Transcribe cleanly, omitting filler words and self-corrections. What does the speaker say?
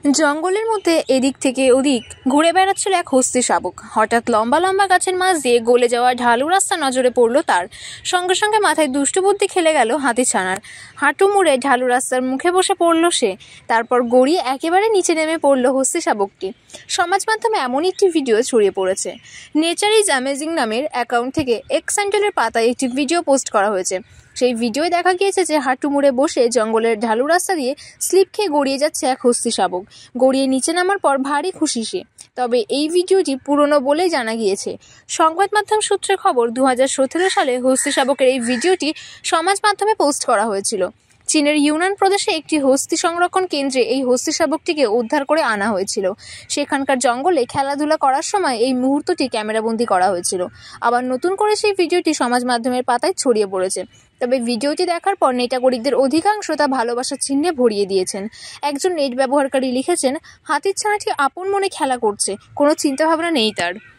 জঙ্গলের মধ্যে এদিক থেকে ওদিক ঘুরে বেড়াচ্ছিল এক হস্তি শাবক। হঠাৎ লম্বা লম্বা গাছের মাঝ দিয়ে গলে যাওয়া ঢালু রাস্তা নজরে পড়ল তার। সঙ্গে সঙ্গে মাথায় দুষ্টু বুদ্ধি খেলে গেল হাতিছানার। হাঁটু মুড়ে ঢালু রাস্তার মুখে বসে পড়ল সে। তারপর গড়িয়ে একেবারে নিচে নেমে পড়ল হস্তি শাবকটি। সমাজ মাধ্যমে এমন একটি ভিডিও ছড়িয়ে পড়েছে। নেচার ইজ অ্যামেজিং নামের অ্যাকাউন্ট থেকে এক্স হ্যান্ডেলের পাতায় একটি ভিডিও পোস্ট করা হয়েছে। সেই ভিডিওয় দেখা গিয়েছে যে হাঁটু মুড়ে বসে জঙ্গলের ঢালু রাস্তা দিয়ে স্লিপ খেয়ে গড়িয়ে যাচ্ছে এক হস্তি শাবক। গড়িয়ে নিচে নামার পর ভারী খুশি সে। তবে এই ভিডিওটি পুরনো বলেই জানা গিয়েছে। সংবাদ মাধ্যম সূত্রে খবর, 2017 সালে হস্তি শাবকের এই ভিডিওটি সমাজ মাধ্যমে পোস্ট করা হয়েছিল। চীনের ইউনান প্রদেশে একটি হস্তি সংরক্ষণ কেন্দ্রে এই হস্তি শাবকটিকে উদ্ধার করে আনা হয়েছিল। সেখানকার জঙ্গলে খেলাধুলা করার সময় এই মুহূর্তটি ক্যামেরাবন্দি করা হয়েছিল। আবার নতুন করে সেই ভিডিওটি সমাজ মাধ্যমের পাতায় ছড়িয়ে পড়েছে। তবে ভিডিওটি দেখার পর নেটাগরিকদের অধিকাংশ তা ভালোবাসার চিহ্নে ভরিয়ে দিয়েছেন। একজন নেট ব্যবহারকারী লিখেছেন, হাতির ছানাটি আপন মনে খেলা করছে, কোনো চিন্তাভাবনা নেই তার।